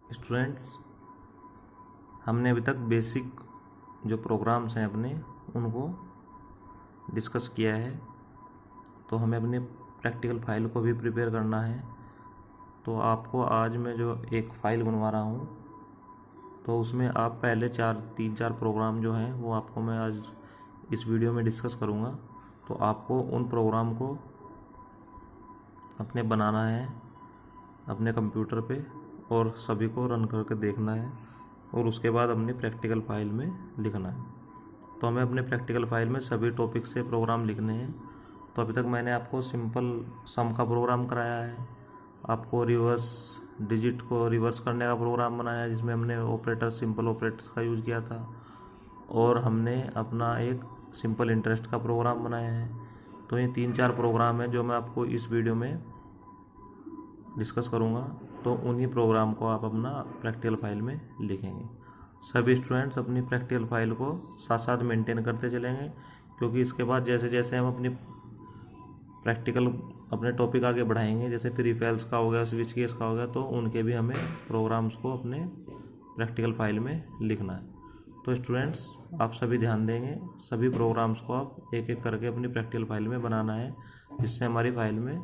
Students, हमने अभी तक बेसिक जो प्रोग्राम्स हैं अपने उनको डिस्कस किया है। तो हमें अपने प्रैक्टिकल फाइल को भी प्रिपेयर करना है। तो आपको आज मैं जो एक फ़ाइल बनवा रहा हूँ, तो उसमें आप पहले तीन चार प्रोग्राम जो हैं वो आपको मैं आज इस वीडियो में डिस्कस करूँगा। तो आपको उन प्रोग्राम को अपने बनाना है अपने कंप्यूटर पे और सभी को रन करके देखना है और उसके बाद अपनी प्रैक्टिकल फाइल में लिखना है। तो हमें अपने प्रैक्टिकल फाइल में सभी टॉपिक से प्रोग्राम लिखने हैं। तो अभी तक मैंने आपको सिंपल सम का प्रोग्राम कराया है, आपको रिवर्स डिजिट को रिवर्स करने का प्रोग्राम बनाया है जिसमें हमने ऑपरेटर सिंपल ऑपरेटर्स का यूज़ किया था, और हमने अपना एक सिंपल इंटरेस्ट का प्रोग्राम बनाया है। तो ये तीन चार प्रोग्राम हैं जो मैं आपको इस वीडियो में डिस्कस करूँगा। तो उन्हीं प्रोग्राम को आप अपना प्रैक्टिकल फाइल में लिखेंगे। सभी स्टूडेंट्स अपनी प्रैक्टिकल फाइल को साथ साथ मेंटेन करते चलेंगे, क्योंकि इसके बाद जैसे जैसे हम अपनी प्रैक्टिकल अपने टॉपिक आगे बढ़ाएंगे, जैसे फ्री फाइल्स का हो गया, स्विच केस का हो गया, तो उनके भी हमें प्रोग्राम्स को अपने प्रैक्टिकल फाइल में लिखना है। तो स्टूडेंट्स, आप सभी ध्यान देंगे, सभी प्रोग्राम्स को आप एक एक करके अपनी प्रैक्टिकल फाइल में बनाना है, जिससे हमारी फाइल में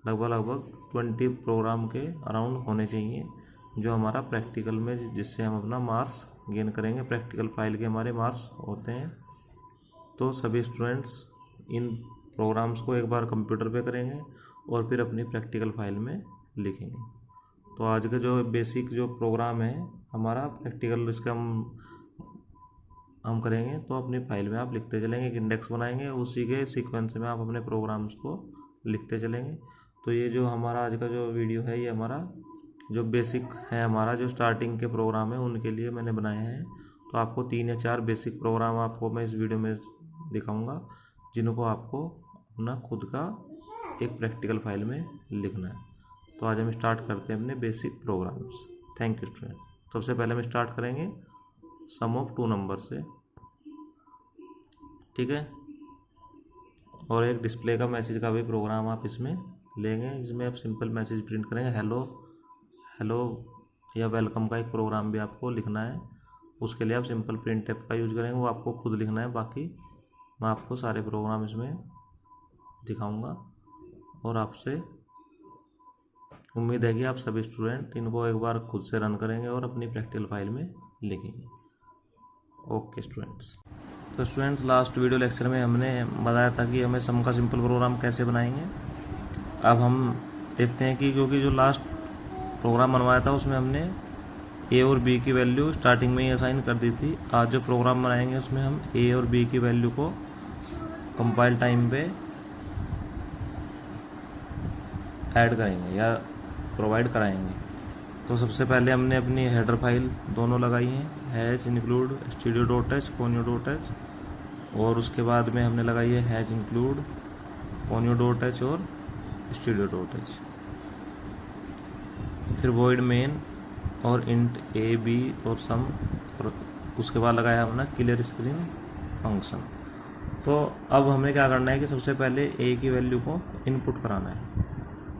लगभग 20 प्रोग्राम के अराउंड होने चाहिए जो हमारा प्रैक्टिकल में, जिससे हम अपना मार्क्स गेन करेंगे। प्रैक्टिकल फाइल के हमारे मार्क्स होते हैं। तो सभी स्टूडेंट्स इन प्रोग्राम्स को एक बार कंप्यूटर पे करेंगे और फिर अपनी प्रैक्टिकल फाइल में लिखेंगे। तो आज का जो बेसिक जो प्रोग्राम है हमारा प्रैक्टिकल, इसका हम करेंगे। तो अपनी फाइल में आप लिखते चलेंगे, एक इंडेक्स बनाएंगे, उसी के सीक्वेंस में आप अपने प्रोग्राम्स को लिखते चलेंगे। तो ये जो हमारा आज का जो वीडियो है, ये हमारा जो बेसिक है, हमारा जो स्टार्टिंग के प्रोग्राम है उनके लिए मैंने बनाए हैं। तो आपको 3 या 4 बेसिक प्रोग्राम आपको मैं इस वीडियो में दिखाऊंगा, जिनको आपको अपना खुद का एक प्रैक्टिकल फाइल में लिखना है। तो आज हम स्टार्ट करते हैं अपने basic programs. Thank you student. सबसे पहले हम स्टार्ट करेंगे सम ऑफ 2 नंबर से, ठीक है। और एक डिस्प्ले का मैसेज का भी प्रोग्राम आप इसमें लेंगे, जिसमें आप सिंपल मैसेज प्रिंट करेंगे, हेलो हेलो या वेलकम का एक प्रोग्राम भी आपको लिखना है। उसके लिए आप सिंपल प्रिंट टैप का यूज़ करेंगे, वो आपको खुद लिखना है। बाकी मैं आपको सारे प्रोग्राम इसमें दिखाऊंगा और आपसे उम्मीद है कि आप सभी स्टूडेंट इनको एक बार खुद से रन करेंगे और अपनी प्रैक्टिकल फाइल में लिखेंगे। Okay students. तो स्टूडेंट्स, लास्ट वीडियो लेक्चर में हमने बताया था कि हमें सम का सिंपल प्रोग्राम कैसे बनाएंगे। अब हम देखते हैं कि क्योंकि जो लास्ट प्रोग्राम बनवाया था उसमें हमने ए और बी की वैल्यू स्टार्टिंग में ही असाइन कर दी थी। आज जो प्रोग्राम बनाएंगे उसमें हम ए और बी की वैल्यू को कंपाइल टाइम पे ऐड करेंगे या प्रोवाइड कराएंगे। तो सबसे पहले हमने अपनी हेडर फाइल दोनों लगाई हैं, हैज इंक्लूड studio.h conio.h, और उसके बाद में हमने लगाई है हैज इंक्लूड conio.h और studio.h। फिर void main और int a b और sum, और उसके बाद लगाया हमने क्लियर स्क्रीन फंक्शन। तो अब हमें क्या करना है कि सबसे पहले a की वैल्यू को इनपुट कराना है।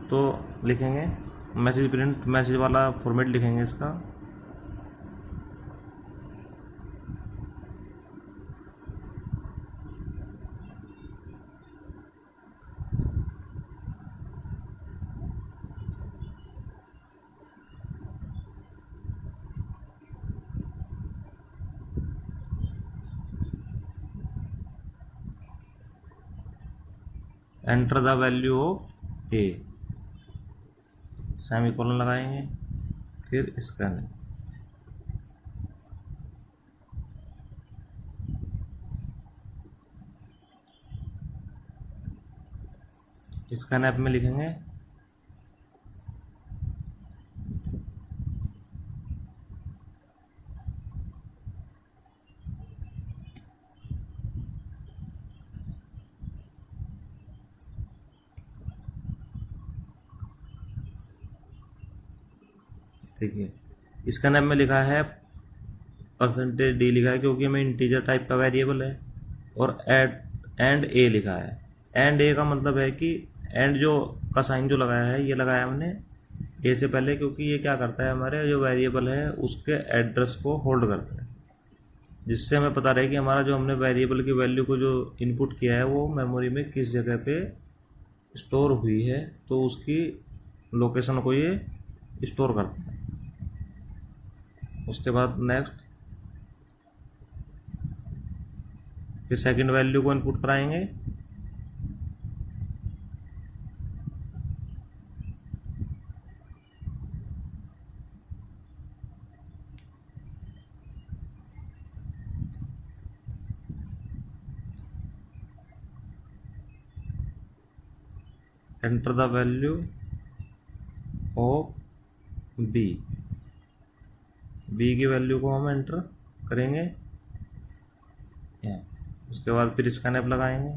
तो लिखेंगे मैसेज प्रिंट, मैसेज वाला फॉर्मेट लिखेंगे इसका। Enter the value of A, semicolon लगाएंगे, फिर स्कैन। स्कैन ऐप में लिखेंगे देखिए, स्कैन ऐप में लिखा है %d लिखा है, क्योंकि हमें इंटीजर टाइप का वेरिएबल है, और एंड ए लिखा है। एंड ए का मतलब है कि एंड जो का साइन जो लगाया है, ये लगाया हमने ए से पहले, क्योंकि ये क्या करता है, हमारे जो वेरिएबल है उसके एड्रेस को होल्ड करता है, जिससे हमें पता रहे कि हमारा जो हमने वेरिएबल की वैल्यू को जो इनपुट किया है वो मेमोरी में किस जगह पे स्टोर हुई है, तो उसकी लोकेशन को ये स्टोर करता है। उसके बाद नेक्स्ट फिर सेकंड वैल्यू को इनपुट कराएंगे, enter the value of B, B की वैल्यू को हम एंटर करेंगे। उसके बाद फिर स्कैनएफ लगाएंगे,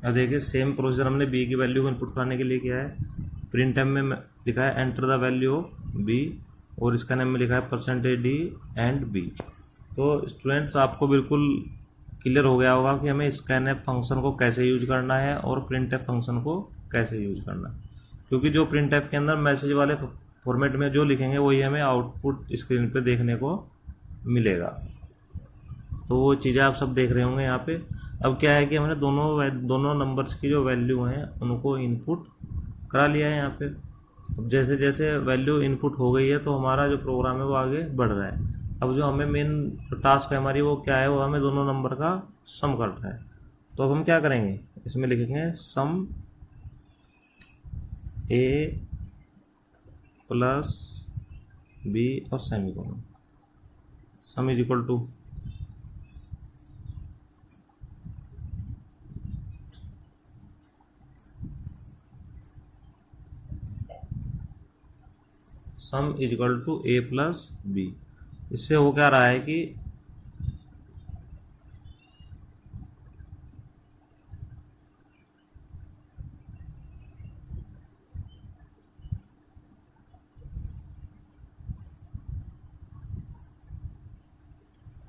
अब देखिए सेम प्रोसीजर हमने बी की वैल्यू को इनपुट कराने के लिए किया है। प्रिंट एम में लिखा है enter the value of B, और इसका नेम में लिखा है परसेंटेज डी एंड बी। तो स्टूडेंट्स आपको बिल्कुल क्लियर हो गया होगा कि हमें स्कैनएफ फंक्शन को कैसे यूज करना है और प्रिंट एफ फंक्शन को कैसे यूज करना है, क्योंकि जो प्रिंट एफ के अंदर मैसेज वाले फॉर्मेट में जो लिखेंगे वही हमें आउटपुट स्क्रीन पे देखने को मिलेगा। तो वो चीज़ें आप सब देख रहे होंगे यहाँ पे। अब क्या है कि हमने दोनों नंबर्स की जो वैल्यू हैं उनको इनपुट करा लिया है यहाँ पे। अब जैसे जैसे वैल्यू इनपुट हो गई है तो हमारा जो प्रोग्राम है वो आगे बढ़ रहा है। अब जो हमें मेन टास्क है हमारी वो क्या है, वो हमें दोनों नंबर का सम करना है। तो अब हम क्या करेंगे, इसमें लिखेंगे सम ए प्लस बी और semicolon, sum is equal to sum is equal to A plus B. इससे हो क्या रहा है कि ये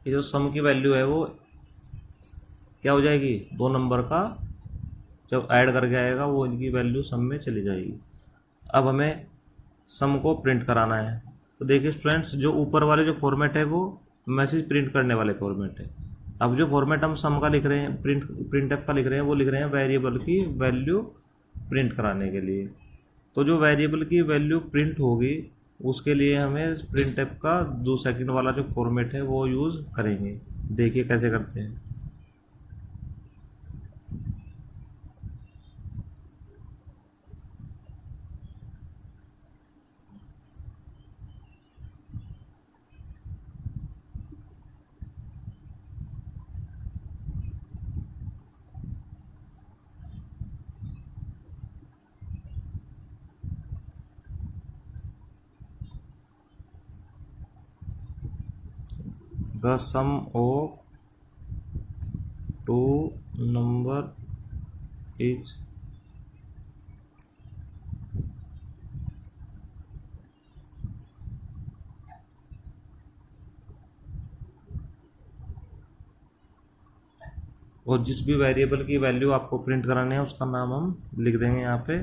जो सम की वैल्यू है वो क्या हो जाएगी, दो नंबर का जब ऐड करके आएगा वो इनकी वैल्यू सम में चली जाएगी। अब हमें सम को प्रिंट कराना है। तो देखिए स्टूडेंट्स, जो ऊपर वाले जो फॉर्मेट है वो मैसेज प्रिंट करने वाले फॉर्मेट है। अब जो फॉर्मेट हम सम का लिख रहे हैं, प्रिंट एफ का लिख रहे हैं, वो लिख रहे हैं वेरिएबल की वैल्यू प्रिंट कराने के लिए। तो जो वेरिएबल की वैल्यू प्रिंट होगी उसके लिए हमें प्रिंट एफ का 2 सेकंड वाला जो फॉर्मेट है वो यूज़ करेंगे। देखिए कैसे करते हैं। The sum of two number is और जिस भी वेरिएबल की वैल्यू आपको प्रिंट करानी है उसका नाम हम लिख देंगे। यहाँ पे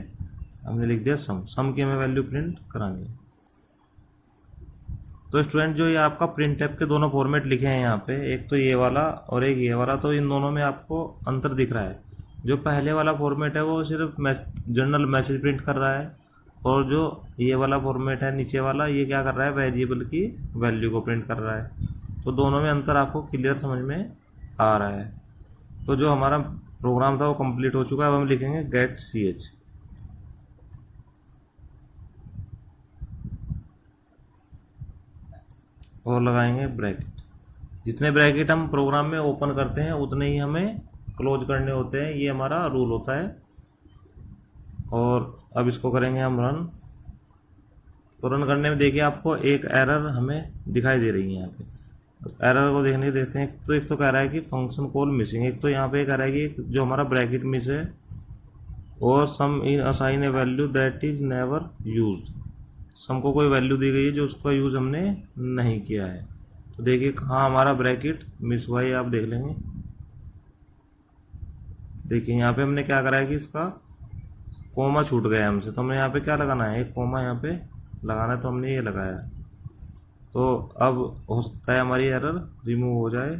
हमने लिख दिया सम, सम की हमें वैल्यू प्रिंट करानी है। तो स्टूडेंट जो ये आपका प्रिंट एफ के दोनों फॉर्मेट लिखे हैं यहाँ पे, एक तो ये वाला और एक ये वाला, तो इन दोनों में आपको अंतर दिख रहा है। जो पहले वाला फॉर्मेट है वो सिर्फ जनरल मैसेज प्रिंट कर रहा है, और जो ये वाला फॉर्मेट है नीचे वाला, ये क्या कर रहा है, वेरिएबल की वैल्यू को प्रिंट कर रहा है। तो दोनों में अंतर आपको क्लियर समझ में आ रहा है। तो जो हमारा प्रोग्राम था वो कंप्लीट हो चुका है। अब हम लिखेंगे गेट सी एच, और लगाएंगे ब्रैकेट। जितने ब्रैकेट हम प्रोग्राम में ओपन करते हैं उतने ही हमें क्लोज करने होते हैं, ये हमारा रूल होता है। और अब इसको करेंगे हम रन। तो रन करने में देखिए आपको एक एरर हमें दिखाई दे रही है यहाँ पे। एरर को देखने देते हैं। तो एक तो कह रहा है कि फंक्शन कॉल मिसिंग, एक तो यहाँ पे कह रहा है कि जो हमारा ब्रैकेट मिस है, और sum in assign a value that is never used. Sum को कोई वैल्यू दी गई है जो उसका यूज हमने नहीं किया है। तो देखिए कहाँ हमारा ब्रैकेट मिस हुआ है, आप देख लेंगे। देखिए यहाँ पे हमने क्या करा है कि इसका कोमा छूट गया हमसे, तो हमें यहाँ पे क्या लगाना है, एक कोमा यहाँ पे लगाना है, तो हमने ये लगाया। तो अब हो सकता है हमारी एरर रिमूव हो जाए।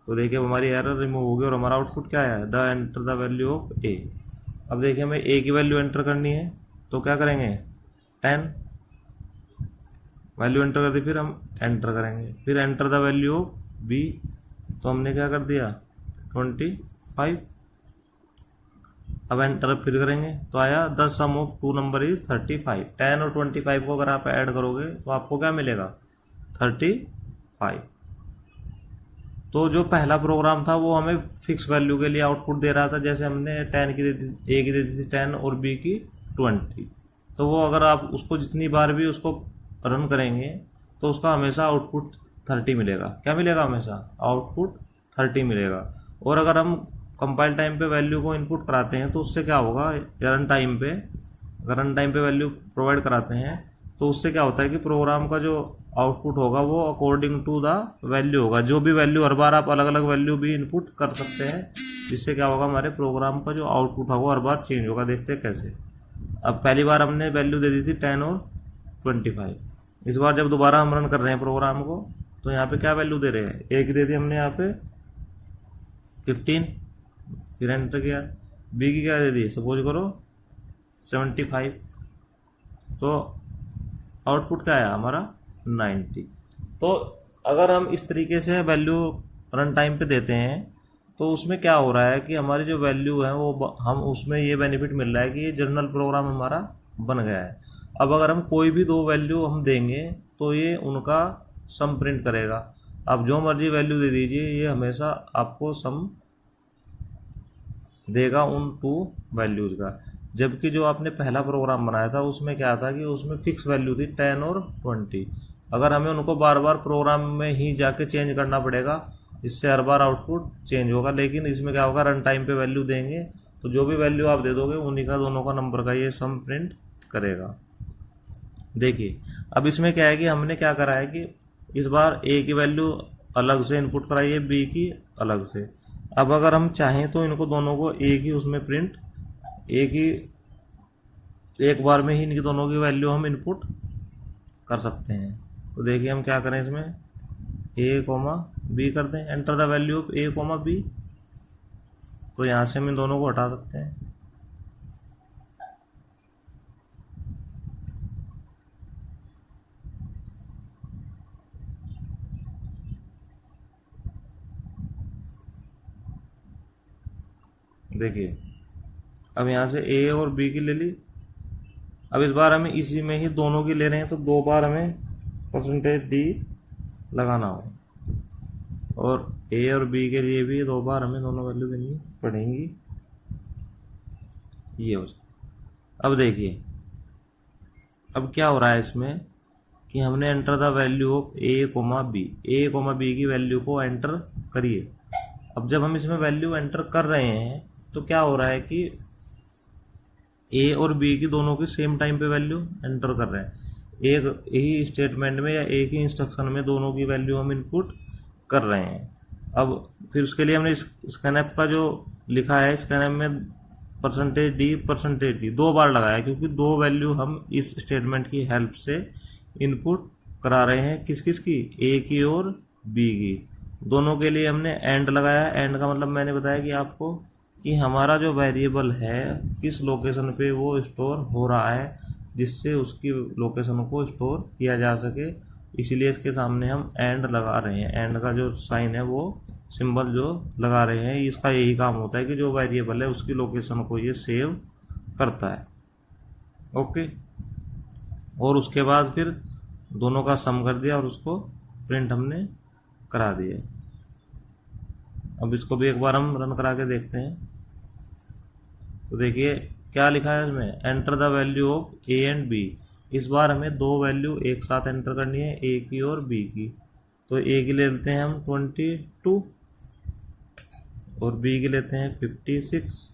तो देखिए अब हमारी एरर रिमूव हो गई और हमारा आउटपुट क्या है, the enter the value of a. अब देखिए हमें ए की वैल्यू एंटर करनी है, तो क्या करेंगे, 10 वैल्यू एंटर कर दी, फिर हम एंटर करेंगे, फिर enter the value of B. तो हमने क्या कर दिया, 25। अब एंटर फिर करेंगे, तो आया the sum of two number is 35। 10 और 25 को अगर आप ऐड करोगे तो आपको क्या मिलेगा, 35। तो जो पहला प्रोग्राम था वो हमें फिक्स वैल्यू के लिए आउटपुट दे रहा था, जैसे हमने 10 की दे दी, ए की दे दी थी 10 और बी की 20। तो वो अगर आप उसको जितनी बार भी उसको रन करेंगे तो उसका हमेशा आउटपुट 30 मिलेगा। क्या मिलेगा, हमेशा आउटपुट 30 मिलेगा। और अगर हम कंपाइल टाइम पे वैल्यू को इनपुट कराते हैं तो उससे क्या होगा, रन टाइम पे, अगर रन टाइम पे वैल्यू प्रोवाइड कराते हैं तो उससे क्या होता है कि प्रोग्राम का जो आउटपुट होगा वो अकॉर्डिंग टू द वैल्यू होगा। जो भी वैल्यू, हर बार आप अलग अलग वैल्यू भी इनपुट कर सकते हैं, जिससे क्या होगा, हमारे प्रोग्राम का जो आउटपुट होगा हर बार चेंज होगा। देखते हैं कैसे। अब पहली बार हमने वैल्यू दे दी थी 10 और 25। इस बार जब दोबारा हम रन कर रहे हैं प्रोग्राम को, तो यहाँ पे क्या वैल्यू दे रहे हैं, एक दे दी हमने यहाँ पे 15, फिर एंटर किया। बी की क्या दे दी, सपोज करो 75। तो आउटपुट क्या आया हमारा, 90। तो अगर हम इस तरीके से वैल्यू रन टाइम पे देते हैं तो उसमें क्या हो रहा है कि हमारी जो वैल्यू है वो हम उसमें ये बेनिफिट मिल रहा है कि ये जर्नल प्रोग्राम हमारा बन गया है। अब अगर हम कोई भी दो वैल्यू हम देंगे तो ये उनका सम प्रिंट करेगा। आप जो मर्जी वैल्यू दे दीजिए, ये हमेशा आपको सम देगा उन टू वैल्यूज का। जबकि जो आपने पहला प्रोग्राम बनाया था उसमें क्या था कि उसमें फिक्स वैल्यू थी 10 और 20। अगर हमें उनको बार बार प्रोग्राम में ही जाके चेंज करना पड़ेगा, इससे हर बार आउटपुट चेंज होगा। लेकिन इसमें क्या होगा, रन टाइम पे वैल्यू देंगे तो जो भी वैल्यू आप दे दोगे उन्हीं का, दोनों का नंबर का ये सम प्रिंट करेगा। देखिए अब इसमें क्या है कि हमने क्या करा है कि इस बार ए की वैल्यू अलग से इनपुट कराई है, बी की अलग से। अब अगर हम चाहें तो इनको दोनों को एक ही उसमें प्रिंट, एक बार में ही इनकी दोनों की वैल्यू हम इनपुट कर सकते हैं। तो देखिए हम क्या करें, इसमें ए कोमा बी कर दें, enter the value of A comma B. तो यहाँ से हम इन दोनों को हटा सकते हैं। देखिए अब यहाँ से ए और बी की ले ली। अब इस बार हमें इसी में ही दोनों की ले रहे हैं, तो दो बार हमें परसेंटेज डी लगाना हो, और ए और बी के लिए भी दो बार हमें दोनों वैल्यू देनी पड़ेंगी। ये हो जाए। अब देखिए अब क्या हो रहा है इसमें कि हमने enter the value of A comma B की वैल्यू को एंटर करिए। अब जब हम इसमें वैल्यू एंटर कर रहे हैं तो क्या हो रहा है कि ए और बी की दोनों की सेम टाइम पे वैल्यू एंटर कर रहे हैं। एक ही स्टेटमेंट में या एक ही इंस्ट्रक्शन में दोनों की वैल्यू हम इनपुट कर रहे हैं। अब फिर उसके लिए हमने स्कैनएफ का जो लिखा है, स्कैनएफ में परसेंटेज डी दो बार लगाया, क्योंकि दो वैल्यू हम इस स्टेटमेंट की हेल्प से इनपुट करा रहे हैं। किस किस की, ए की और बी की। दोनों के लिए हमने एंड लगाया। एंड का मतलब मैंने बताया कि आपको कि हमारा जो वेरिएबल है किस लोकेशन पे वो स्टोर हो रहा है, जिससे उसकी लोकेशन को स्टोर किया जा सके। इसीलिए इसके सामने हम एंड लगा रहे हैं। एंड का जो साइन है, वो सिंबल जो लगा रहे हैं, इसका यही काम होता है कि जो वेरिएबल है उसकी लोकेशन को ये सेव करता है। ओके, और उसके बाद फिर दोनों का सम कर दिया और उसको प्रिंट हमने करा दिया। अब इसको भी एक बार हम रन करा के देखते हैं। तो देखिए क्या लिखा है इसमें, enter the value of A and B. इस बार हमें दो वैल्यू एक साथ एंटर करनी है, ए की और बी की। तो ए की ले लेते हैं हम 22 और बी की लेते हैं 56।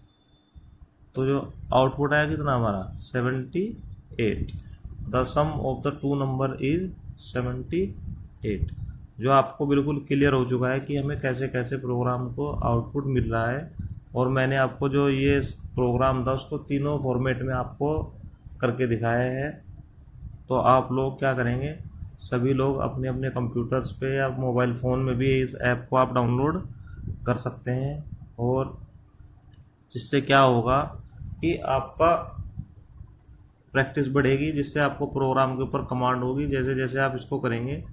तो जो आउटपुट आया कितना हमारा 78। The sum of the two number is 78। जो आपको बिल्कुल क्लियर हो चुका है कि हमें कैसे कैसे प्रोग्राम को आउटपुट मिल रहा है। और मैंने आपको जो ये प्रोग्राम था उसको तीनों फॉर्मेट में आपको करके दिखाया है। तो आप लोग क्या करेंगे, सभी लोग अपने अपने कंप्यूटर्स पे या मोबाइल फ़ोन में भी इस ऐप को आप डाउनलोड कर सकते हैं। और जिससे क्या होगा कि आपका प्रैक्टिस बढ़ेगी, जिससे आपको प्रोग्राम के ऊपर कमांड होगी। जैसे जैसे आप इसको करेंगे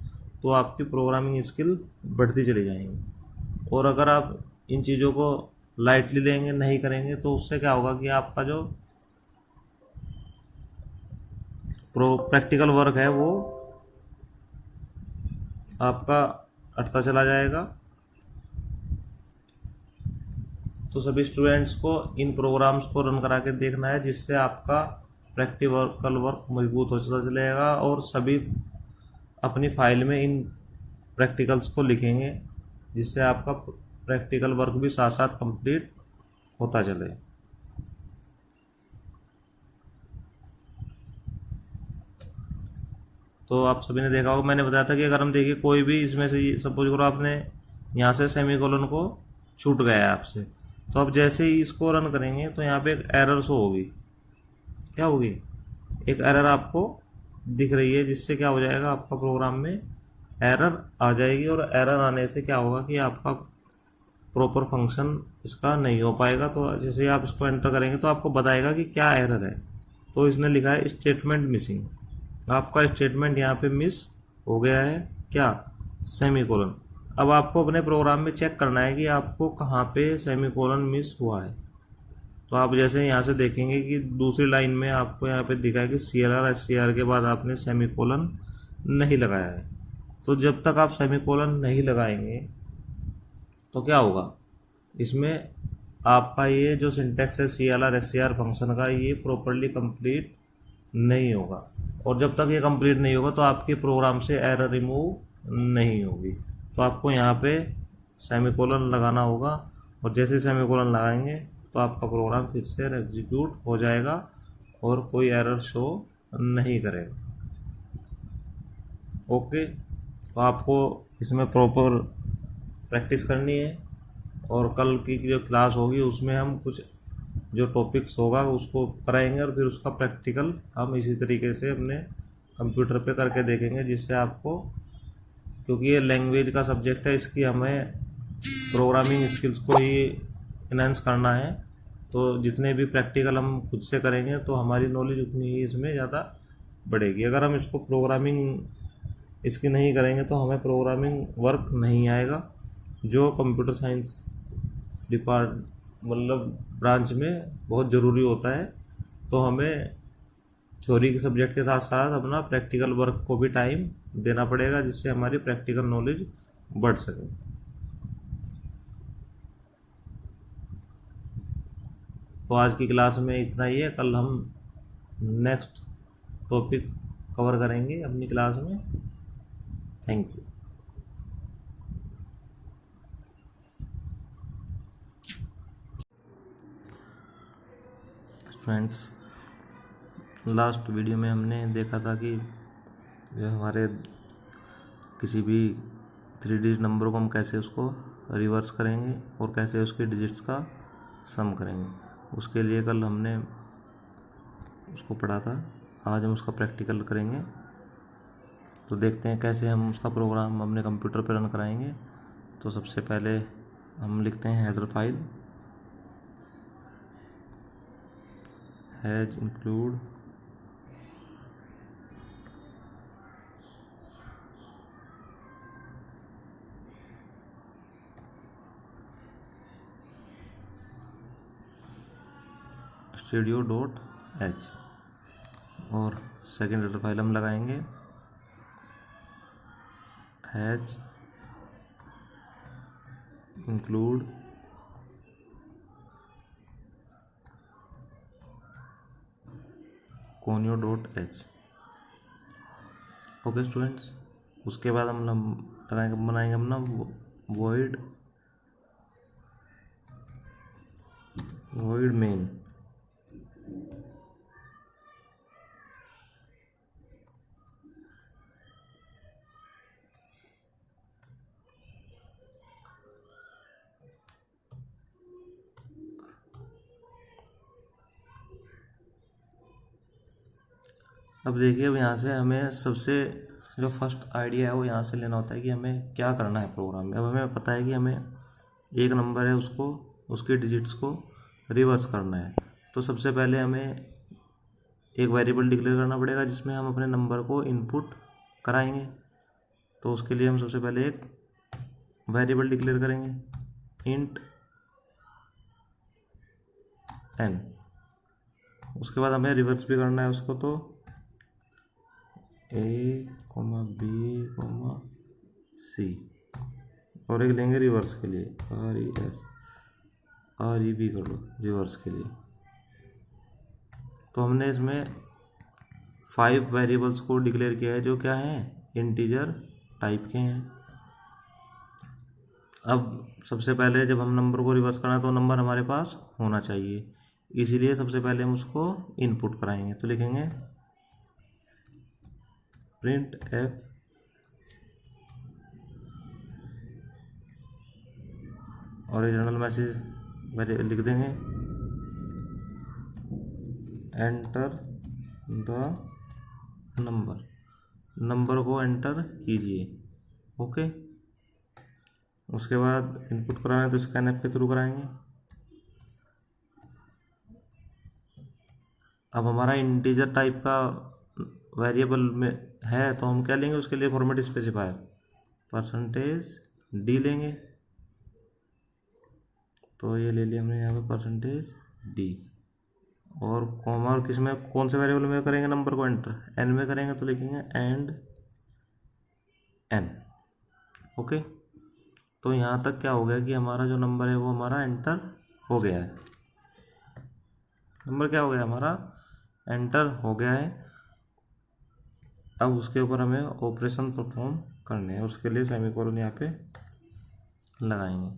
तो आपकी प्रोग्रामिंग स्किल बढ़ती चली जाएंगी। और अगर आप इन चीज़ों को लाइटली लेंगे, नहीं करेंगे, तो उससे क्या होगा कि आपका जो प्रैक्टिकल वर्क है वो आपका अटता चला जाएगा। तो सभी स्टूडेंट्स को इन प्रोग्राम्स को रन करा के देखना है, जिससे आपका प्रैक्टिकल वर्क मजबूत होता चलेगा और सभी अपनी फाइल में इन प्रैक्टिकल्स को लिखेंगे, जिससे आपका प्रैक्टिकल वर्क भी साथ साथ कंप्लीट होता चले। तो आप सभी ने देखा होगा, मैंने बताया था कि अगर हम देखिए कोई भी इसमें से, सपोज करो आपने यहाँ से सेमीकोलन को छूट गया है आपसे, तो आप जैसे ही इसको रन करेंगे तो यहाँ पे एक एरर शो होगी। क्या होगी, एक एरर आपको दिख रही है, जिससे क्या हो जाएगा आपका प्रोग्राम में एरर आ जाएगी। और एरर आने से क्या होगा कि आपका प्रॉपर फंक्शन इसका नहीं हो पाएगा। तो जैसे आप इसको एंटर करेंगे तो आपको बताएगा कि क्या एरर है। तो इसने लिखा है स्टेटमेंट मिसिंग, आपका स्टेटमेंट यहाँ पे मिस हो गया है, क्या, सेमीकोलन। अब आपको अपने प्रोग्राम में चेक करना है कि आपको कहाँ पे सेमीकोलन मिस हुआ है। तो आप जैसे यहाँ से देखेंगे कि दूसरी लाइन में आपको यहाँ पे दिखा है कि CLR के बाद आपने सेमीकोलन नहीं लगाया है। तो जब तक आप सेमीकोलन नहीं लगाएंगे तो क्या होगा, इसमें आपका ये जो सिंटेक्स है CLR फंक्शन का, ये प्रॉपरली कंप्लीट नहीं होगा। और जब तक ये कंप्लीट नहीं होगा तो आपके प्रोग्राम से एरर रिमूव नहीं होगी। तो आपको यहाँ पे सेमीकोलन लगाना होगा, और जैसे सेमीकोलन लगाएंगे तो आपका प्रोग्राम फिर से एग्जीक्यूट हो जाएगा और कोई एरर शो नहीं करेगा। ओके, तो आपको इसमें प्रॉपर प्रैक्टिस करनी है। और कल की जो क्लास होगी उसमें हम कुछ जो टॉपिक्स होगा उसको कराएंगे, और फिर उसका प्रैक्टिकल हम इसी तरीके से अपने कंप्यूटर पे करके देखेंगे, जिससे आपको, क्योंकि ये लैंग्वेज का सब्जेक्ट है, इसकी हमें प्रोग्रामिंग स्किल्स को ही इनहेंस करना है। तो जितने भी प्रैक्टिकल हम खुद से करेंगे तो हमारी नॉलेज उतनी ही इसमें ज़्यादा बढ़ेगी। अगर हम इसको प्रोग्रामिंग इसकी नहीं करेंगे तो हमें प्रोग्रामिंग वर्क नहीं आएगा, जो कंप्यूटर साइंस मतलब ब्रांच में बहुत ज़रूरी होता है। तो हमें थ्योरी के सब्जेक्ट के साथ साथ अपना प्रैक्टिकल वर्क को भी टाइम देना पड़ेगा, जिससे हमारी प्रैक्टिकल नॉलेज बढ़ सके। तो आज की क्लास में इतना ही है, कल हम नेक्स्ट टॉपिक कवर करेंगे अपनी क्लास में। Thank you. Friends, last video में हमने देखा था कि जो हमारे किसी भी 3 डिजिट नंबर को हम कैसे उसको रिवर्स करेंगे और कैसे उसके डिजिट्स का सम करेंगे। उसके लिए कल हमने उसको पढ़ा था, आज हम उसका प्रैक्टिकल करेंगे। तो देखते हैं कैसे हम उसका प्रोग्राम अपने कंप्यूटर पर रन कराएंगे। तो सबसे पहले हम लिखते हैं header file, has include studio.h, और सेकेंड हेडर फाइल हम लगाएंगे has include conio.h। Okay students, उसके बाद हम बनाएंगे अपना वॉइड मेन। अब देखिए, अब यहाँ से हमें सबसे जो फर्स्ट आइडिया है वो यहाँ से लेना होता है कि हमें क्या करना है प्रोग्राम में। अब हमें पता है कि हमें एक नंबर है उसको, उसके डिजिट्स को रिवर्स करना है। तो सबसे पहले हमें एक वेरिएबल डिक्लेयर करना पड़ेगा जिसमें हम अपने नंबर को इनपुट कराएंगे। तो उसके लिए हम सबसे पहले एक वेरिएबल डिक्लेयर करेंगे इंट n। उसके बाद हमें रिवर्स भी करना है उसको, तो a, b, c, और एक लेंगे रिवर्स के लिए REB कर लो रिवर्स के लिए। तो हमने इसमें 5 वेरिएबल्स को डिक्लेयर किया है जो क्या हैं, इंटीजर टाइप के हैं। अब सबसे पहले जब हम नंबर को रिवर्स करना है तो नंबर हमारे पास होना चाहिए, इसीलिए सबसे पहले हम उसको इनपुट कराएंगे। तो लिखेंगे प्रिंट f ओरिजिनल मैसेज लिख देंगे एंटर द नंबर को एंटर कीजिए। ओके, उसके बाद इनपुट कराना है तो स्कैनएफ के थ्रू कराएंगे। अब हमारा इंटीजर टाइप का वेरिएबल में है तो हम क्या लेंगे, उसके लिए फॉर्मेट स्पेसिफायर %d लेंगे। तो ये ले लिया हमने यहाँ पे %d, और कॉमा, और किस में, कौन से वेरिएबल में करेंगे नंबर को एंटर, n में करेंगे तो लिखेंगे एंड n। ओके, तो यहाँ तक क्या हो गया कि हमारा जो नंबर है वो हमारा एंटर हो गया है। नंबर क्या हो गया, हमारा एंटर हो गया है। अब उसके ऊपर हमें ऑपरेशन परफॉर्म करने हैं, उसके लिए सेमीकोलन यहाँ पे लगाएंगे।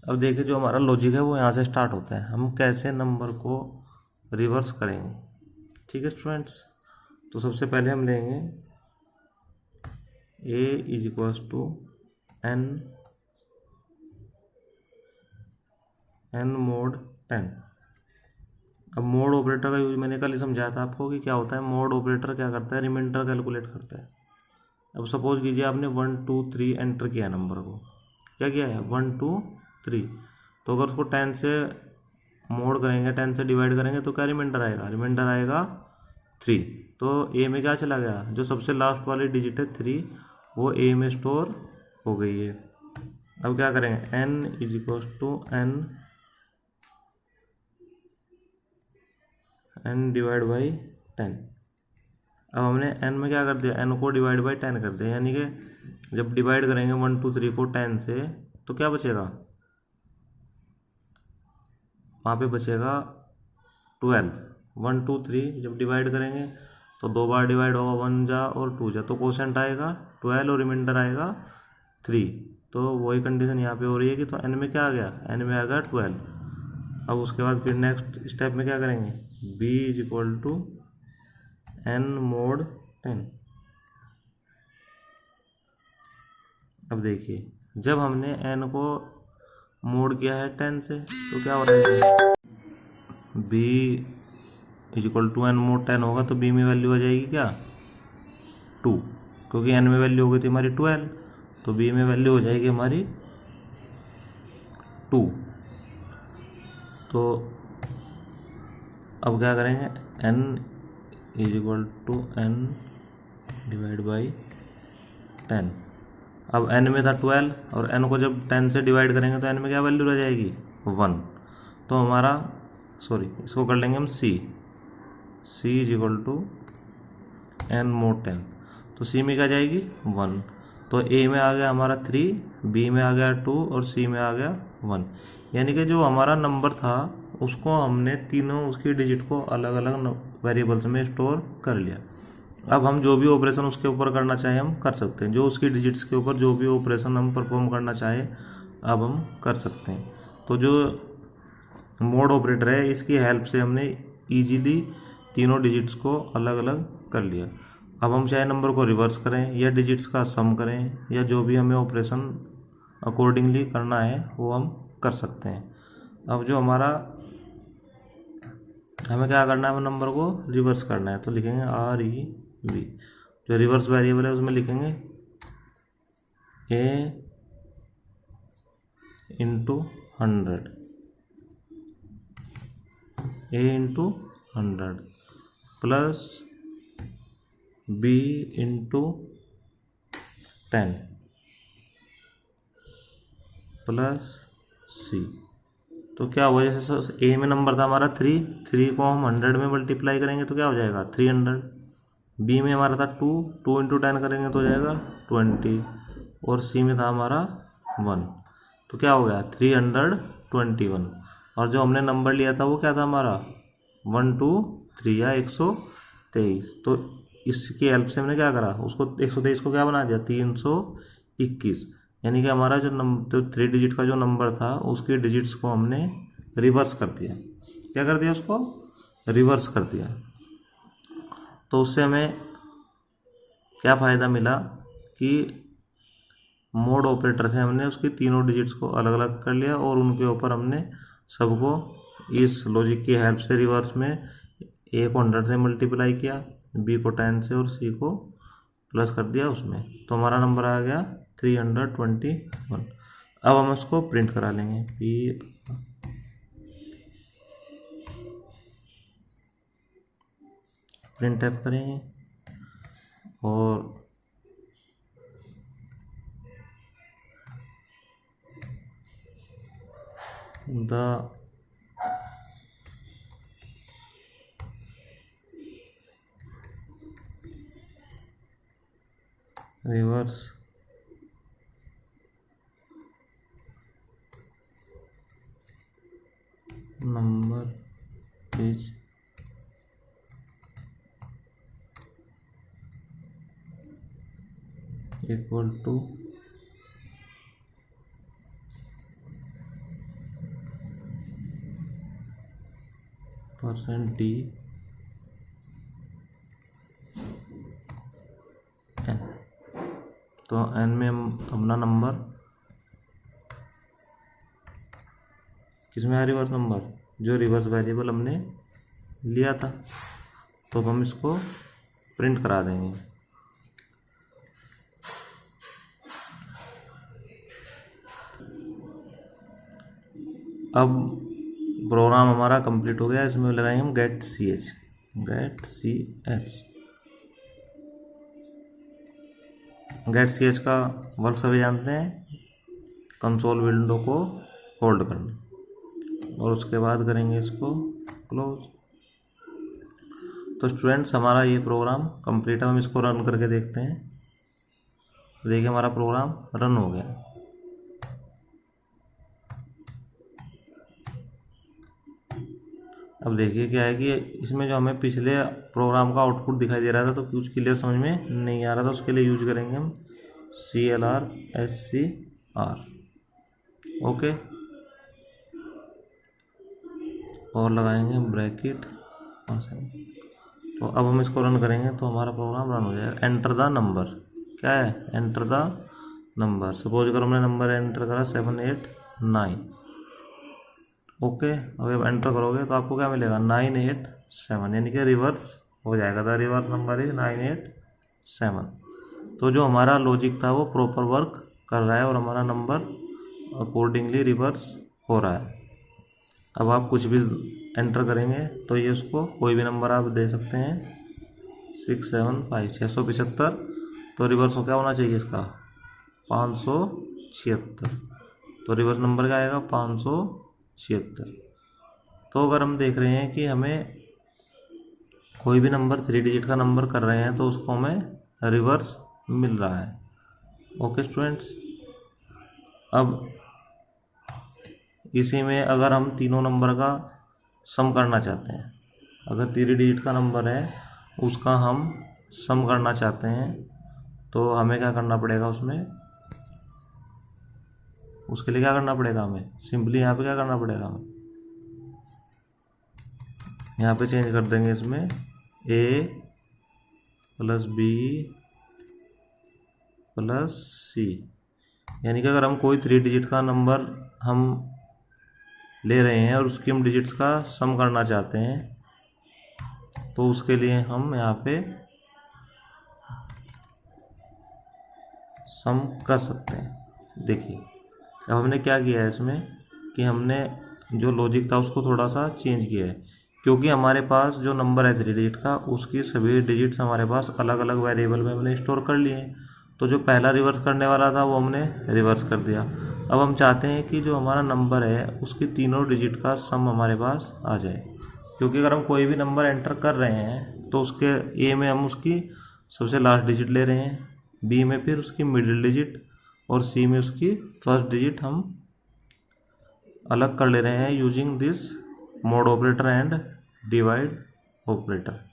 अब देखिए, जो हमारा लॉजिक है वो यहाँ से स्टार्ट होता है, हम कैसे नंबर को रिवर्स करेंगे। ठीक है स्टूडेंट्स, तो सबसे पहले हम लेंगे a = n mod 10। अब मोड ऑपरेटर का यूज मैंने कल ही समझाया था आपको कि क्या होता है। मोड ऑपरेटर क्या करता है, रिमाइंडर कैलकुलेट करता है। अब सपोज कीजिए आपने 1 2 3 एंटर किया नंबर को, क्या किया है 1 2 3, तो अगर उसको 10 से मोड करेंगे, 10 से डिवाइड करेंगे तो क्या रिमाइंडर आएगा, रिमाइंडर आएगा 3। तो ए में क्या चला गया, जो सबसे लास्ट वाली डिजिट है 3, वो ए में स्टोर हो गई है। अब क्या करेंगे, n डिवाइड बाई 10। अब हमने n में क्या कर दिया, n को डिवाइड बाई 10 कर दिया, यानी कि जब डिवाइड करेंगे 1 2 3 को 10 से तो क्या बचेगा, वहाँ पे बचेगा 12। 1 2 3 जब डिवाइड करेंगे तो 2 बार डिवाइड होगा, 1 जा और 2 जा, तो कोसेंट आएगा 12 और रिमाइंडर आएगा 3। तो वही कंडीशन यहाँ पे हो रही है कि तो n में क्या आ गया, n में आ गया 12। अब उसके बाद फिर नेक्स्ट स्टेप में क्या करेंगे, b = n mod 10। अब देखिए, जब हमने n को मोड किया है 10 से तो क्या हो रहा है, b = n mod 10 होगा तो b में वैल्यू आ जाएगी क्या 2, क्योंकि n में वैल्यू हो गई थी हमारी 12, तो b में वैल्यू हो जाएगी हमारी 2। तो अब क्या करेंगे, n = n डिवाइड बाई 10। अब n में था 12 और n को जब 10 से डिवाइड करेंगे तो n में क्या वैल्यू रह जाएगी 1। तो हमारा इसको कर लेंगे हम c = n mod 10। तो c में क्या जाएगी 1। तो a में आ गया हमारा 3, b में आ गया 2 और c में आ गया 1। यानी कि जो हमारा नंबर था उसको हमने तीनों उसकी डिजिट को अलग अलग वेरिएबल्स में स्टोर कर लिया। अब हम जो भी ऑपरेशन उसके ऊपर करना चाहें हम कर सकते हैं, जो उसकी डिजिट्स के ऊपर जो भी ऑपरेशन हम परफॉर्म करना चाहें अब हम कर सकते हैं। तो जो मोड ऑपरेटर है इसकी हेल्प से हमने इजीली तीनों डिजिट्स को अलग अलग कर लिया। अब हम चाहे नंबर को रिवर्स करें या डिजिट्स का सम करें या जो भी हमें ऑपरेशन अकॉर्डिंगली करना है वो हम कर सकते हैं। अब जो हमारा हमें क्या करना है, हमें नंबर को रिवर्स करना है तो लिखेंगे REV। जो रिवर्स वेरिएबल है उसमें लिखेंगे A into 100, A into 100 plus B into 10 plus C। तो क्या हुआ, जैसे ए में नंबर था हमारा 3 को हम 100 में मल्टीप्लाई करेंगे तो क्या हो जाएगा 300। बी में हमारा था 2 इंटू 10 करेंगे तो हो जाएगा 20 और सी में था हमारा 1 तो क्या हो गया 321। और जो हमने नंबर लिया था वो क्या था हमारा 123 या 123। तो इसकी हेल्प से हमने क्या करा, उसको 123 को क्या बना दिया 321। यानी कि हमारा जो नंबर 3 डिजिट का जो नंबर था उसके डिजिट्स को हमने रिवर्स कर दिया। क्या कर दिया, उसको रिवर्स कर दिया। तो उससे हमें क्या फ़ायदा मिला कि मोड ऑपरेटर से हमने उसकी तीनों डिजिट्स को अलग अलग कर लिया और उनके ऊपर हमने सबको इस लॉजिक की हेल्प से रिवर्स में ए को 100 से मल्टीप्लाई किया, बी को 10 से और सी को प्लस कर दिया उसमें। तो हमारा नंबर आ गया 321। अब हम इसको प्रिंट करा लेंगे। प्रिंट एफ करेंगे और the reverse number is equal to %d n। तो n में हम अपना नंबर किसमें है, रिवर्स नंबर जो रिवर्स वेरिएबल हमने लिया था। तो हम इसको प्रिंट करा देंगे। अब प्रोग्राम हमारा कंप्लीट हो गया। इसमें लगाएंगे हम get C H. Get C H का वर्क सभी जानते हैं, कंसोल विंडो को होल्ड करना और उसके बाद करेंगे इसको क्लोज। तो स्टूडेंट्स हमारा ये प्रोग्राम कंप्लीट है। हम इसको रन करके देखते हैं। देखिए हमारा प्रोग्राम रन हो गया। अब देखिए क्या है कि इसमें जो हमें पिछले प्रोग्राम का आउटपुट दिखाई दे रहा था तो कुछ क्लियर समझ में नहीं आ रहा था। उसके लिए यूज करेंगे हम CLR ओके और लगाएंगे हम ब्रैकेट। तो अब हम इसको रन करेंगे तो हमारा प्रोग्राम रन हो जाएगा। एंटर द नंबर, क्या है एंटर द नंबर। सपोज अगर हमने नंबर एंटर करा 789 ओके। अगर एंटर करोगे तो आपको क्या मिलेगा 987, यानी कि रिवर्स हो जाएगा। था रिवर्स नंबर इज 987। तो जो हमारा लॉजिक था वो प्रॉपर वर्क कर रहा है और हमारा नंबर अकॉर्डिंगली रिवर्स हो रहा है। अब आप कुछ भी एंटर करेंगे तो ये उसको कोई भी नंबर आप दे सकते हैं 675 तो रिवर्स हो क्या होना चाहिए इसका 576। तो रिवर्स नंबर क्या आएगा 576। तो अगर हम देख रहे हैं कि हमें कोई भी नंबर 3 डिजिट का नंबर कर रहे हैं तो उसको हमें रिवर्स मिल रहा है। ओके स्टूडेंट्स, अब इसी में अगर हम तीनों नंबर का सम करना चाहते हैं, अगर 3 डिजिट का नंबर है उसका हम सम करना चाहते हैं तो हमें क्या करना पड़ेगा, उसके लिए क्या करना पड़ेगा, हमें सिंपली यहाँ पे क्या करना पड़ेगा, हमें यहाँ पे चेंज कर देंगे इसमें a प्लस बी प्लस सी। यानी कि अगर हम कोई 3 डिजिट का नंबर हम ले रहे हैं और उसकी हम डिजिट्स का सम करना चाहते हैं तो उसके लिए हम यहाँ पे सम कर सकते हैं। देखिए अब हमने क्या किया है इसमें कि हमने जो लॉजिक था उसको थोड़ा सा चेंज किया है, क्योंकि हमारे पास जो नंबर है 3 डिजिट का उसकी सभी डिजिट्स हमारे पास अलग अलग वेरिएबल में हमने स्टोर कर लिए हैं। तो जो पहला रिवर्स करने वाला था वो हमने रिवर्स कर दिया। अब हम चाहते हैं कि जो हमारा नंबर है उसकी तीनों डिजिट का सम हमारे पास आ जाए, क्योंकि अगर हम कोई भी नंबर एंटर कर रहे हैं तो उसके ए में हम उसकी सबसे लास्ट डिजिट ले रहे हैं, बी में फिर उसकी मिडिल डिजिट और सी में उसकी फर्स्ट डिजिट हम अलग कर ले रहे हैं using this mode operator and divide operator.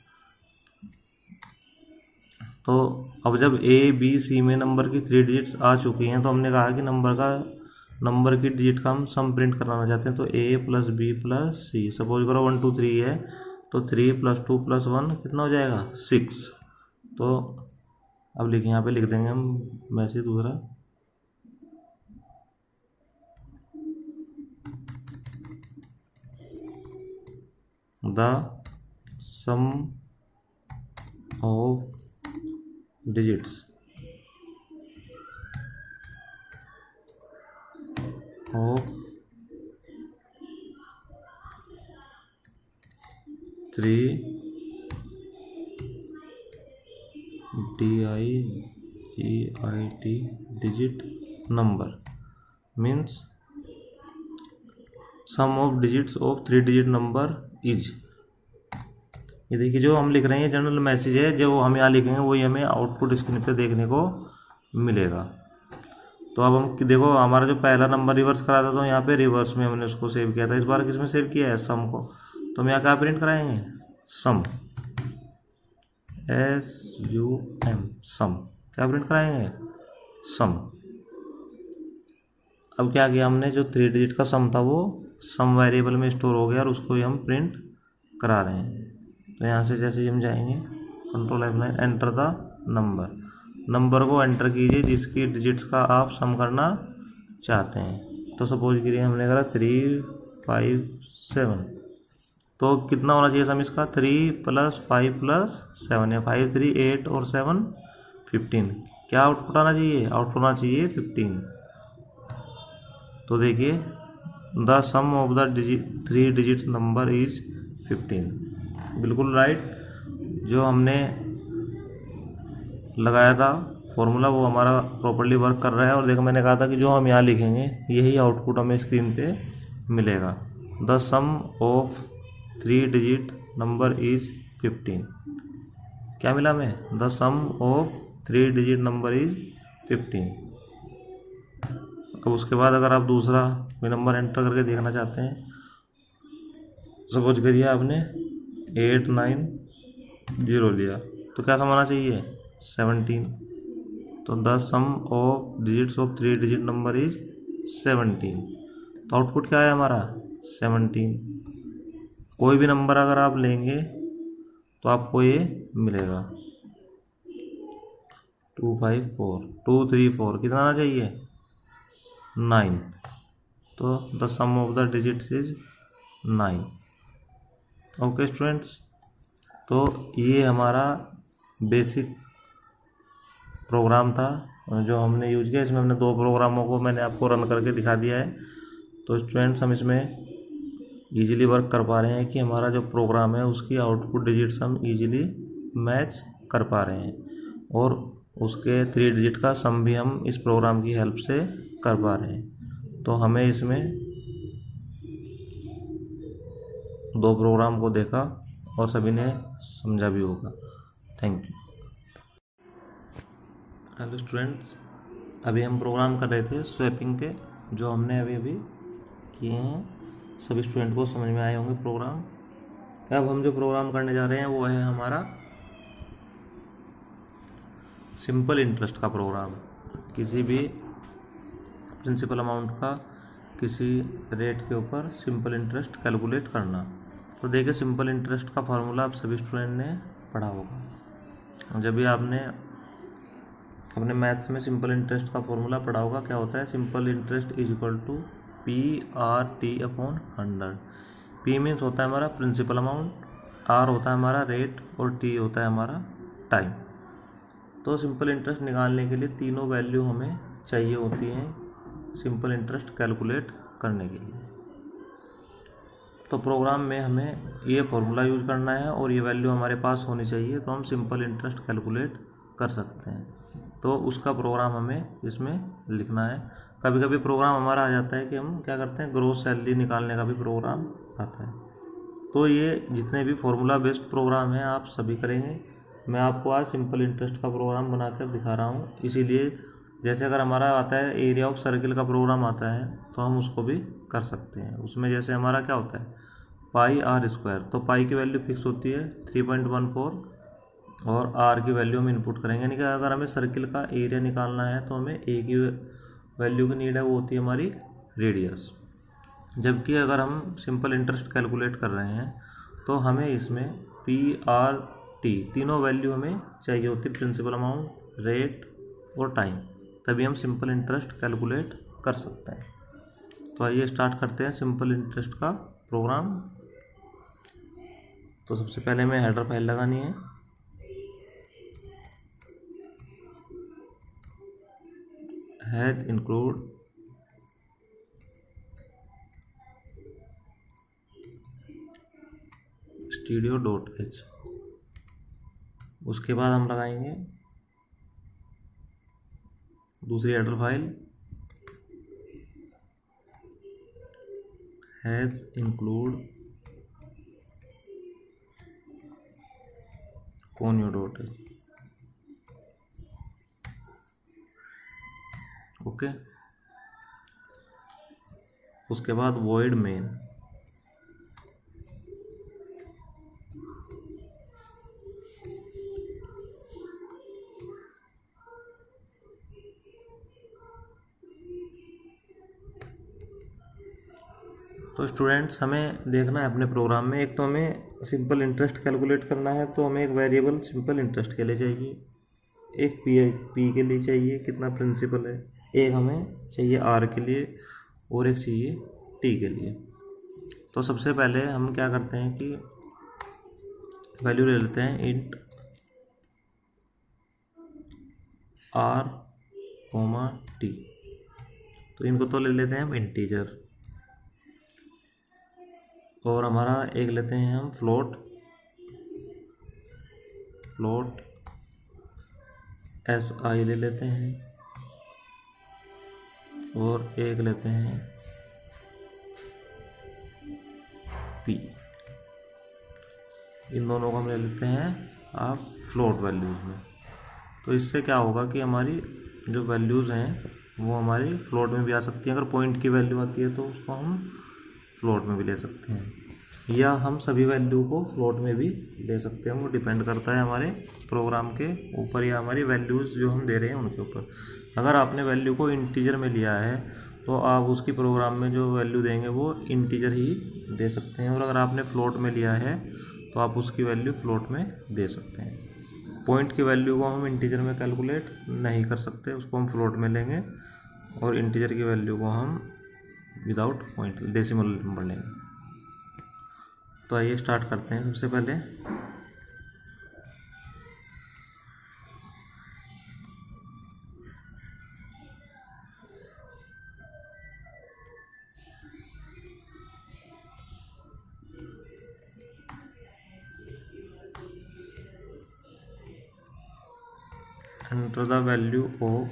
तो अब जब ए बी सी में नंबर की 3 डिजिट्स आ चुकी हैं तो हमने कहा कि नंबर की डिजिट का हम सम प्रिंट कराना चाहते हैं। तो ए प्लस बी प्लस सी, सपोज करो 1 2 3 है तो 3 + 2 + 1 कितना हो जाएगा 6। तो अब लिखिए यहाँ पे लिख देंगे हम मैसेज दूसरा, the sum of digits of 3 digit number means sum of digits of 3 digit number is. ये देखिए जो हम लिख रहे हैं जनरल मैसेज है, जो हम यहाँ लिखेंगे वही हमें आउटपुट स्क्रीन पे देखने को मिलेगा। तो अब हम देखो हमारा जो पहला नंबर रिवर्स करा था तो यहाँ पे रिवर्स में हमने उसको सेव किया था, इस बार किस में सेव किया है, सम को। तो हम यहाँ क्या प्रिंट कराएंगे, सम, SUM सम, क्या प्रिंट कराएंगे, सम। अब क्या किया हमने, जो 3 डिजिट का सम था वो सम वेरिएबल में स्टोर हो गया और उसको ही हम प्रिंट करा रहे हैं। तो यहाँ से जैसे ही हम जाएंगे control F9 enter the number को एंटर कीजिए जिसकी डिजिट्स का आप सम करना चाहते हैं। तो सपोज करिए हमने करा 3 5 7, तो कितना होना चाहिए सम इसका, 3 + 5 + 7 या 5 3 8 और 7 15। क्या आउटपुट आना चाहिए, आउटपुट आना चाहिए 15। तो देखिए the sum of the 3 digit number is 15, बिल्कुल राइट। जो हमने लगाया था फॉर्मूला वो हमारा प्रॉपर्ली वर्क कर रहा है। और देखो मैंने कहा था कि जो हम यहाँ लिखेंगे यही आउटपुट हमें स्क्रीन पे मिलेगा, the sum of 3 digit number is 15। क्या मिला हमें, the sum of 3 digit number is 15। अब उसके बाद अगर आप दूसरा कोई नंबर एंटर करके देखना चाहते हैं, सपोज करिए आपने 8 9 0 लिया, तो क्या सम आना चाहिए 17। तो the sum of digits of 3 digit number is 17। तो आउटपुट क्या है हमारा 17। कोई भी नंबर अगर आप लेंगे तो आपको ये मिलेगा 2 5 4 2 3 4, कितना आना चाहिए 9। तो the sum of the digits is 9। Okay students, तो ये हमारा बेसिक प्रोग्राम था जो हमने यूज किया। इसमें हमने 2 प्रोग्रामों को मैंने आपको रन करके दिखा दिया है। तो स्टूडेंट्स हम इसमें इजीली वर्क कर पा रहे हैं कि हमारा जो प्रोग्राम है उसकी आउटपुट डिजिट्स हम इजीली मैच कर पा रहे हैं और उसके 3 डिजिट का सम भी हम इस प्रोग्राम की हेल्प से कर पा रहे हैं। तो हमें इसमें 2 प्रोग्राम को देखा और सभी ने समझा भी होगा। Thank you. हेलो स्टूडेंट्स, अभी हम प्रोग्राम कर रहे थे स्वैपिंग के, जो हमने अभी किए हैं। सभी स्टूडेंट को समझ में आए होंगे प्रोग्राम। अब हम जो प्रोग्राम करने जा रहे हैं वो है हमारा सिंपल इंटरेस्ट का प्रोग्राम, किसी भी प्रिंसिपल अमाउंट का किसी रेट के ऊपर सिंपल इंटरेस्ट कैलकुलेट करना। तो देखिए सिंपल इंटरेस्ट का फार्मूला आप सभी स्टूडेंट ने पढ़ा होगा। जब भी आपने अपने मैथ्स में सिंपल इंटरेस्ट का फॉर्मूला पढ़ा होगा, क्या होता है, simple interest is equal to PRT/100। P means होता है हमारा प्रिंसिपल अमाउंट, R होता है हमारा रेट और T होता है हमारा टाइम। तो सिंपल इंटरेस्ट निकालने के लिए तीनों वैल्यू हमें चाहिए होती हैं सिंपल इंटरेस्ट कैलकुलेट करने के लिए। तो प्रोग्राम में हमें ये फॉर्मूला यूज़ करना है और ये वैल्यू हमारे पास होनी चाहिए, तो हम सिंपल इंटरेस्ट कैलकुलेट कर सकते हैं। तो उसका प्रोग्राम हमें इसमें लिखना है। कभी कभी प्रोग्राम हमारा आ जाता है कि हम क्या करते हैं, ग्रोस सैलरी निकालने का भी प्रोग्राम आता है। तो ये जितने भी फॉर्मूला बेस्ड प्रोग्राम हैं आप सभी करेंगे। मैं आपको आज सिंपल इंटरेस्ट का प्रोग्राम बनाकर दिखा रहा हूँ। इसीलिए जैसे अगर हमारा आता है एरिया ऑफ सर्किल का प्रोग्राम आता है तो हम उसको भी कर सकते हैं। उसमें जैसे हमारा क्या होता है πr², तो पाई की वैल्यू फिक्स होती है 3.14 और आर की वैल्यू हम इनपुट करेंगे। यानी कि अगर हमें सर्किल का एरिया निकालना है तो हमें एक ही वैल्यू की नीड है, वो होती है हमारी रेडियस। जबकि अगर हम सिंपल इंटरेस्ट कैलकुलेट कर रहे हैं तो हमें इसमें PRT तीनों वैल्यू हमें चाहिए होती है, प्रिंसिपल अमाउंट, रेट और टाइम, तभी हम सिंपल इंटरेस्ट कैलकुलेट कर सकते हैं। तो आइए स्टार्ट करते हैं सिंपल इंटरेस्ट का प्रोग्राम। तो सबसे पहले हमें हेडर फाइल लगानी है। Has include studio.h। उसके बाद हम लगाएंगे दूसरी header file has include conio.h। Okay, उसके बाद void main। तो स्टूडेंट्स हमें देखना है अपने प्रोग्राम में, एक तो हमें सिंपल इंटरेस्ट कैलकुलेट करना है तो हमें एक वेरिएबल सिंपल इंटरेस्ट के लिए चाहिए, एक पी के लिए चाहिए कितना प्रिंसिपल है, एक हमें चाहिए आर के लिए और एक चाहिए टी के लिए। तो सबसे पहले हम क्या करते हैं कि वैल्यू ले लेते हैं इंट आर कोमा टी। तो इनको तो ले लेते हैं हम इंटीजर, और हमारा एक लेते हैं हम फ्लोट SI ले लेते हैं, और एक लेते हैं P। इन दोनों को हम ले लेते हैं आप फ्लोट वैल्यूज़ में। तो इससे क्या होगा कि हमारी जो वैल्यूज़ हैं वो हमारी फ्लोट में भी आ सकती हैं। अगर पॉइंट की वैल्यू आती है तो उसको हम फ्लोट में भी ले सकते हैं, या हम सभी वैल्यू को फ्लोट में भी ले सकते हैं। वो डिपेंड करता है हमारे प्रोग्राम के ऊपर या हमारी वैल्यूज़ जो हम दे रहे हैं उनके ऊपर। अगर आपने वैल्यू को इंटीजर में लिया है तो आप उसकी प्रोग्राम में जो वैल्यू देंगे वो इंटीजर ही दे सकते हैं, और अगर आपने फ्लोट में लिया है तो आप उसकी वैल्यू फ्लोट में दे सकते हैं। पॉइंट की वैल्यू को हम इंटीजर में कैलकुलेट नहीं कर सकते, उसको हम फ्लोट में लेंगे, और इंटीजर की वैल्यू को हम विदाउट पॉइंट डेसिमल नंबर लेंगे। तो आइए स्टार्ट करते हैं। सबसे पहले enter the value of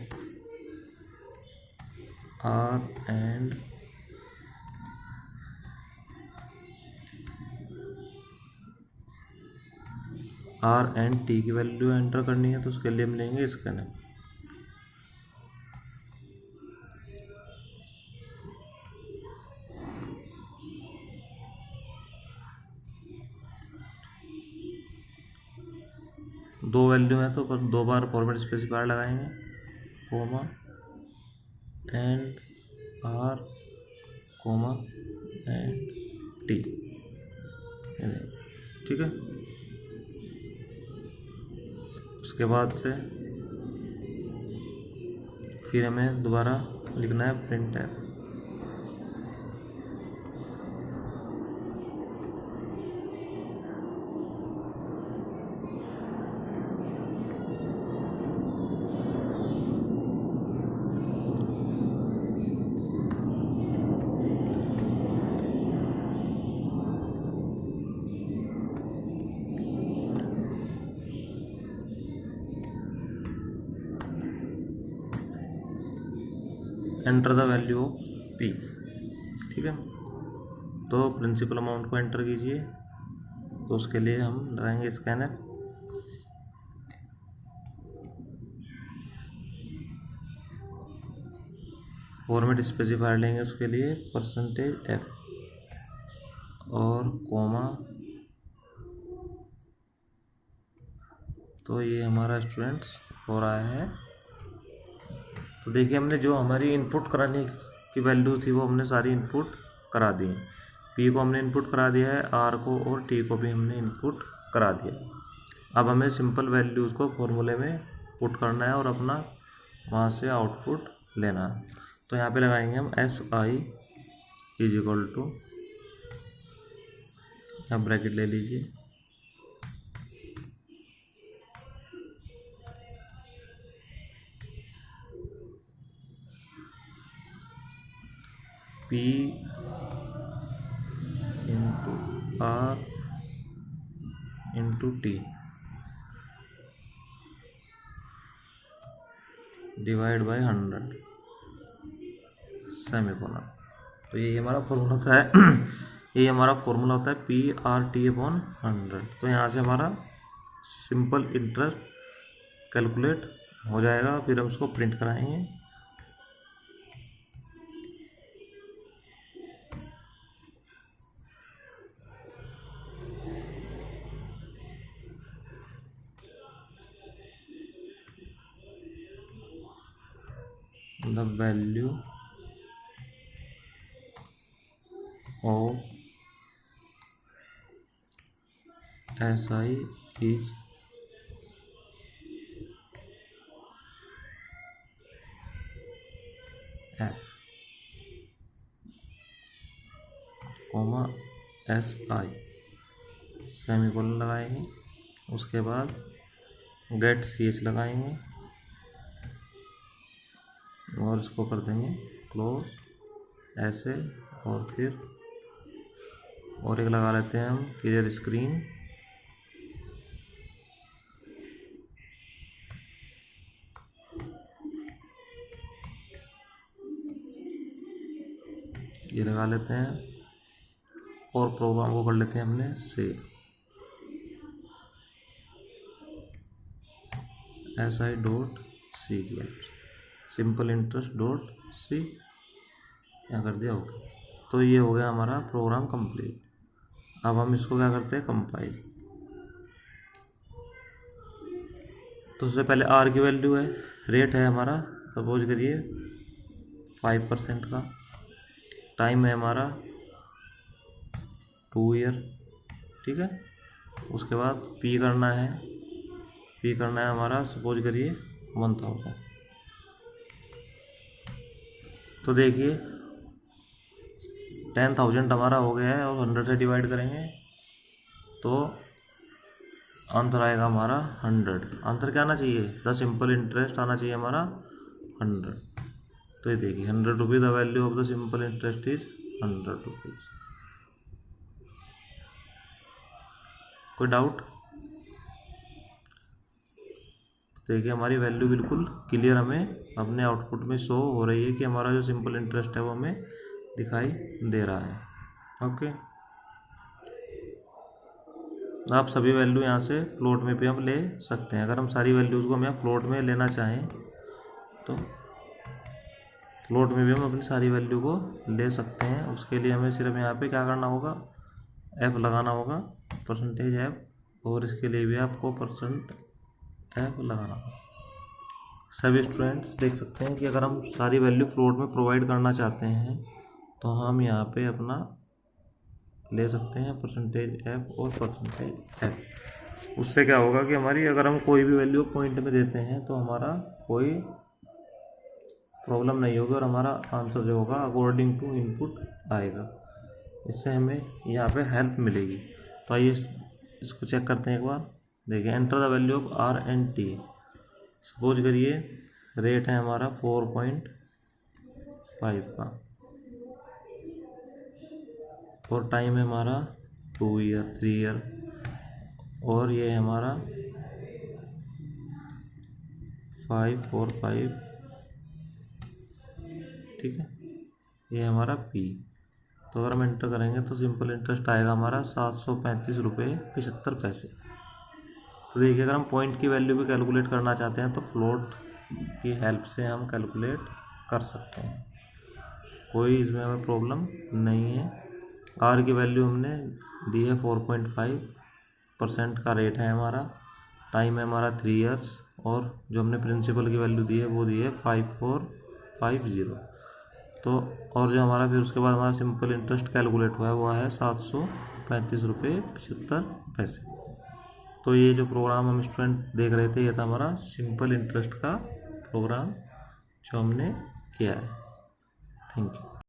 R and T की वैल्यू एंटर करनी है, तो उसके लिए हम लेंगे स्कैनर। दो वैल्यू है तो पर 2 बार फॉर्मेट स्पेसिफायर लगाएंगे, comma and R comma and T, ठीक है। उसके बाद से फिर हमें दोबारा लिखना है print F. Enter the value of P, ठीक है। तो प्रिंसिपल अमाउंट को एंटर कीजिए, तो उसके लिए हम लगाएंगे स्कैनर, फॉर्मेट स्पेसिफायर लेंगे उसके लिए परसेंटेज एफ और कोमा। तो ये हमारा स्टूडेंट्स हो रहा है। तो देखिए हमने जो हमारी इनपुट कराने की वैल्यू थी वो हमने सारी इनपुट करा दी। पी को हमने इनपुट करा दिया है, आर को और टी को भी हमने इनपुट करा दिया। अब हमें सिंपल वैल्यूज़ को फॉर्मूले में पुट करना है और अपना वहाँ से आउटपुट लेना है। तो यहाँ पे लगाएंगे हम S I is equal to, आप ब्रैकेट ले लीजिए, P into R into T divide by 100 semicolon. तो ये हमारा फॉर्मूला होता है ये हमारा फॉर्मूला होता है PRT/100। तो यहाँ से हमारा सिंपल इंटरेस्ट कैलकुलेट हो जाएगा, फिर हम उसको प्रिंट कराएंगे। The value of SI is F, comma SI semicolon लगाएंगे। उसके बाद गेट CH लगाएंगे और इसको कर देंगे क्लोज ऐसे, और फिर और एक लगा लेते हैं हम क्लियर स्क्रीन। ये लगा लेते हैं और प्रोग्राम को कर लेते हैं हमने save. SI.C simple interest dot C क्या कर दिया, ओके। तो ये हो गया हमारा प्रोग्राम कंप्लीट। अब हम इसको क्या करते हैं, कंपाइल। तो उससे पहले आर की वैल्यू है, रेट है हमारा, सपोज करिए 5% का, टाइम है हमारा 2 ईयर, ठीक है। उसके बाद पी करना है, हमारा सपोज करिए 1000। तो देखिए 10,000 हमारा हो गया है और 100 से डिवाइड करेंगे तो आंसर आएगा हमारा 100। आंसर क्या आना चाहिए, द सिंपल इंटरेस्ट आना चाहिए हमारा 100। तो ये देखिए 100 rupees, the value of the simple interest is 100 rupees. कोई डाउट? देखिए हमारी वैल्यू बिल्कुल क्लियर हमें अपने आउटपुट में शो हो रही है कि हमारा जो सिंपल इंटरेस्ट है वो हमें दिखाई दे रहा है। ओके, आप सभी वैल्यू यहाँ से फ्लोट में भी हम ले सकते हैं। अगर हम सारी वैल्यूज़ को हम यहाँ फ्लोट में लेना चाहें तो फ्लोट में भी हम अपनी सारी वैल्यू को ले सकते हैं। उसके लिए हमें सिर्फ यहाँ पे क्या करना होगा, एफ लगाना होगा, परसेंटेज एफ, और इसके लिए भी आपको एफ लगाना। सभी स्टूडेंट्स देख सकते हैं कि अगर हम सारी वैल्यू फ्लोट में प्रोवाइड करना चाहते हैं तो हम यहाँ पे अपना ले सकते हैं परसेंटेज एफ और परसेंटेज एफ। उससे क्या होगा कि हमारी अगर हम कोई भी वैल्यू पॉइंट में देते हैं तो हमारा कोई प्रॉब्लम नहीं होगी और हमारा आंसर जो होगा अकॉर्डिंग टू इनपुट आएगा। इससे हमें यहाँ पे हेल्प मिलेगी। तो आइए इसको चेक करते हैं एक बार। देखिए, enter the value of R and T. Suppose करिए रेट है हमारा 4.5 का और टाइम है हमारा 2 ईयर 3 ईयर और ये है हमारा 5 4 5, ठीक है। ये हमारा पी। तो अगर हम एंटर करेंगे तो सिंपल इंटरेस्ट आएगा हमारा 735 रुपये 75 पैसे। तो देखिए, अगर हम पॉइंट की वैल्यू भी कैलकुलेट करना चाहते हैं तो फ्लोट की हेल्प से हम कैलकुलेट कर सकते हैं, कोई इसमें हमें प्रॉब्लम नहीं है। आर की वैल्यू हमने दी है 4.5% का रेट है हमारा, टाइम है हमारा 3 ईयर्स और जो हमने प्रिंसिपल की वैल्यू दी है वो दी है 5450। तो और जो हमारा फिर उसके बाद हमारा सिंपल इंटरेस्ट कैलकुलेट हुआ है वो है 735 रुपये 75 पैसे। तो ये जो प्रोग्राम हम स्टूडेंट देख रहे थे ये था हमारा सिंपल इंटरेस्ट का प्रोग्राम जो हमने किया है। Thank you.